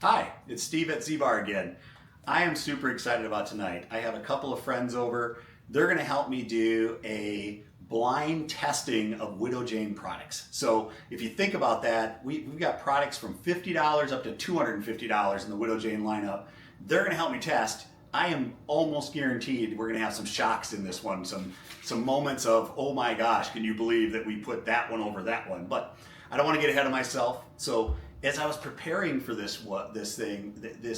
Hi, it's Steve at Z-Bar again. I am super excited about tonight. I have a couple of friends over. They're going to help me do a blind testing of Widow Jane products. So if you think about that, we've got products from $50 up to $250 in the Widow Jane lineup. They're going to help me test. I am almost guaranteed we're going to have some shocks in this one, some moments of, oh my gosh, can you believe that we put that one over that one? But I don't want to get ahead of myself. So as I was preparing for this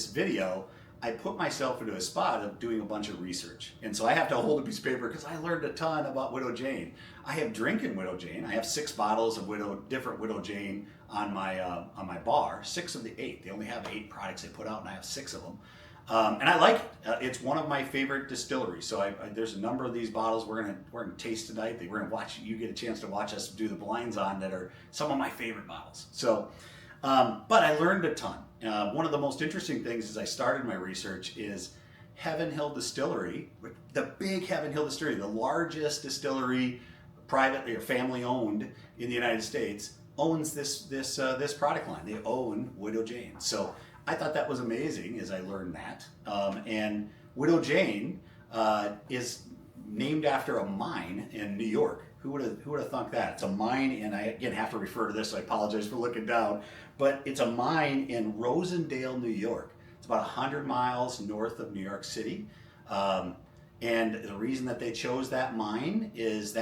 video, I put myself into a spot of doing a bunch of research. And so I have to hold a piece of paper because I learned a ton about Widow Jane. I have drinking Widow Jane. I have 6 bottles of different Widow Jane on my bar, 6 of the 8. They only have 8 products they put out, and I have 6 of them. And I like it. It's one of my favorite distilleries. So there's a number of these bottles we're gonna taste tonight. We're gonna watch. You get a chance to watch us do the blinds on that are some of my favorite bottles. So, but I learned a ton. One of the most interesting things as I started my research is Heaven Hill Distillery, the big Heaven Hill Distillery, the largest distillery, privately or family owned in the United States, owns this product line. They own Widow Jane. So I thought that was amazing as I learned that. And Widow Jane is named after a mine in New York. Who would have thunk that? It's a mine, and I again have to refer to this, so I apologize for looking down, but it's a mine in Rosendale, New York. It's about 100 miles north of New York City. And the reason that they chose that mine is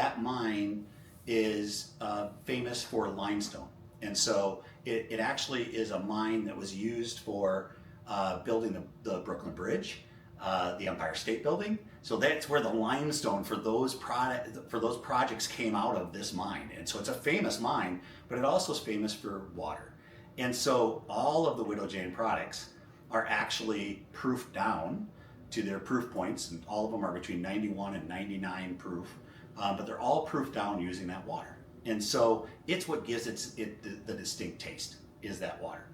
famous for limestone. And so it actually is a mine that was used for building the Brooklyn Bridge, the Empire State Building. So that's where the limestone for those projects came out of this mine. And so it's a famous mine, but it also is famous for water. And so all of the Widow Jane products are actually proofed down to their proof points, and all of them are between 91 and 99 proof, but they're all proofed down using that water. And so it's what gives it the distinct taste, is that water.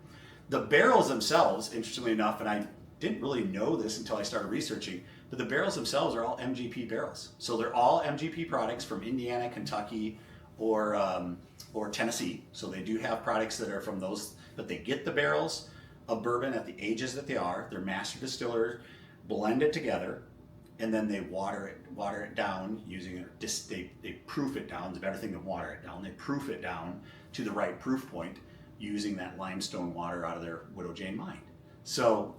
The barrels themselves, interestingly enough, and I didn't really know this until I started researching, but the barrels themselves are all MGP barrels. So they're all MGP products from Indiana, Kentucky, or Tennessee. So they do have products that are from those, but they get the barrels of bourbon at the ages that they are. They're master distillers, blend it together, and then they water it down using they proof it down. It's a better thing than water it down. They proof it down to the right proof point using that limestone water out of their Widow Jane mine. So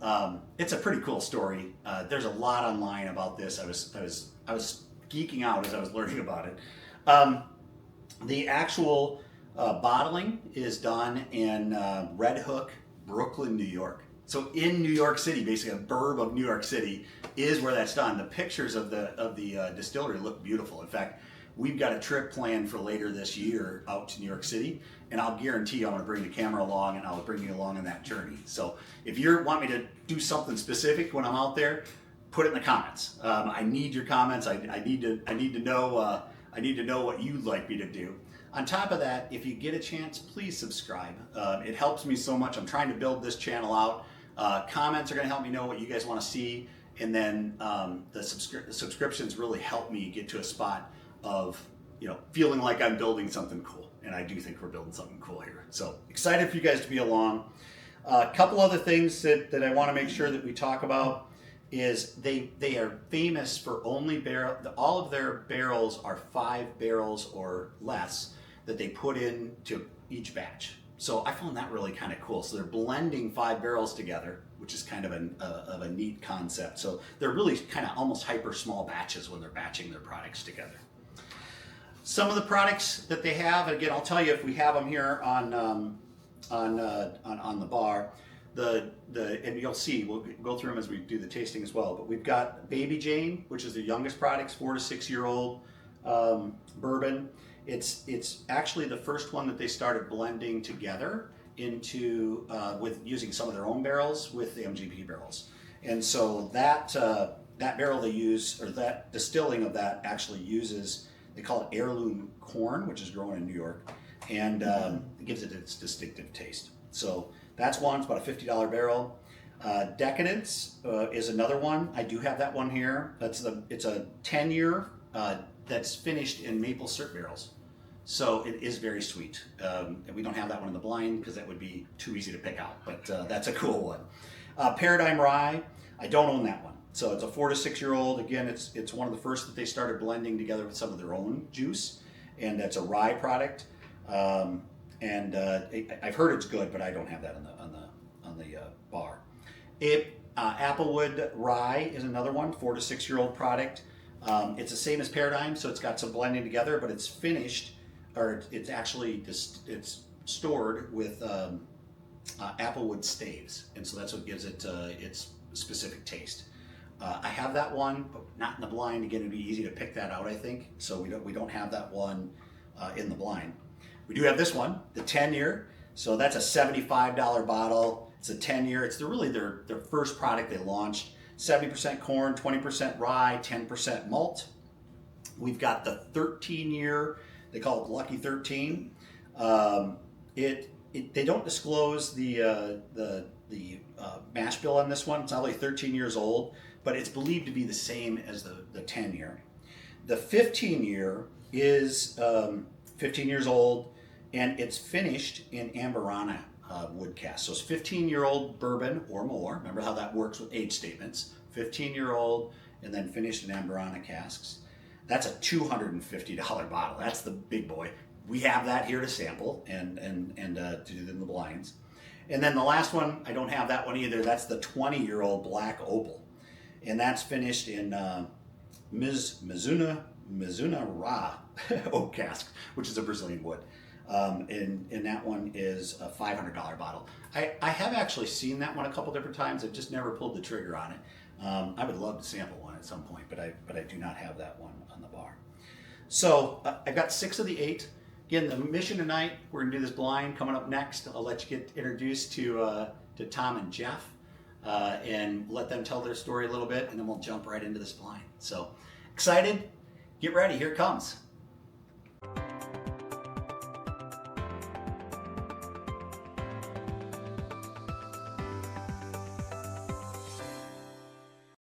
it's a pretty cool story. There's a lot online about this. I was geeking out as I was learning about it. The actual bottling is done in Red Hook, Brooklyn, New York. So in New York City, basically a burb of New York City is where that's done. The pictures of the distillery look beautiful. In fact, we've got a trip planned for later this year out to New York City, and I'll guarantee I'm going to bring the camera along, and I'll bring you along on that journey. So if you want me to do something specific when I'm out there, put it in the comments. I need your comments. I need to know what you'd like me to do. On top of that, if you get a chance, please subscribe. It helps me so much. I'm trying to build this channel out. Comments are going to help me know what you guys want to see, and then the subscriptions really help me get to a spot of feeling like I'm building something cool, and I do think we're building something cool here. So excited for you guys to be along. A couple other things that I want to make sure that we talk about is they are famous for all of their barrels are 5 barrels or less that they put into each batch. So I found that really kind of cool. So they're blending 5 barrels together, which is kind of a neat concept. So they're really kind of almost hyper small batches when they're batching their products together. Some of the products that they have, and again, I'll tell you if we have them here on the bar. And you'll see, we'll go through them as we do the tasting as well. But we've got Baby Jane, which is the youngest products, 4 to 6 year old bourbon. It's actually the first one that they started blending together into with using some of their own barrels with the MGP barrels. And so that barrel they use, or that distilling of that actually uses, they call it heirloom corn, which is grown in New York, and it gives it its distinctive taste. So that's one. It's about a $50 barrel. Decadence is another one. I do have that one here. It's a 10-year that's finished in maple syrup barrels. So it is very sweet. And we don't have that one in the blind because that would be too easy to pick out, but that's a cool one. Paradigm Rye, I don't own that one. So it's a 4 to 6 year old. Again, it's one of the first that they started blending together with some of their own juice, and that's a rye product. I've heard it's good, but I don't have that on the bar. Applewood Rye is another one, 4 to 6 year old product. It's the same as Paradigm, so it's got some blending together, but it's finished, or it's actually it's stored with applewood staves, and so that's what gives it its specific taste. I have that one, but not in the blind. Again, it'd be easy to pick that out, I think. So we don't have that one in the blind. We do have this one, the 10-year. So that's a $75 bottle. It's a 10-year. It's really their first product they launched. 70% corn, 20% rye, 10% malt. We've got the 13-year. They call it Lucky 13. They don't disclose the mash bill on this one. It's only 13 years old, but it's believed to be the same as the 10-year. The 15-year is 15 years old, and it's finished in Amburana wood cask. So it's 15-year-old bourbon or more. Remember how that works with age statements. 15-year-old and then finished in Amburana casks. That's a $250 bottle. That's the big boy. We have that here to sample and to do in the blinds. And then the last one, I don't have that one either. That's the 20-year-old Black Opal. And that's finished in Mizuna Ra oak cask, which is a Brazilian wood. And that one is a $500 bottle. I have actually seen that one a couple different times. I've just never pulled the trigger on it. I would love to sample one at some point, but I do not have that one on the bar. So I've got 6 of the 8. Again, the mission tonight, we're gonna do this blind. Coming up next, I'll let you get introduced to Tom and Jeff and let them tell their story a little bit, and then we'll jump right into this blind. So excited, get ready, here it comes.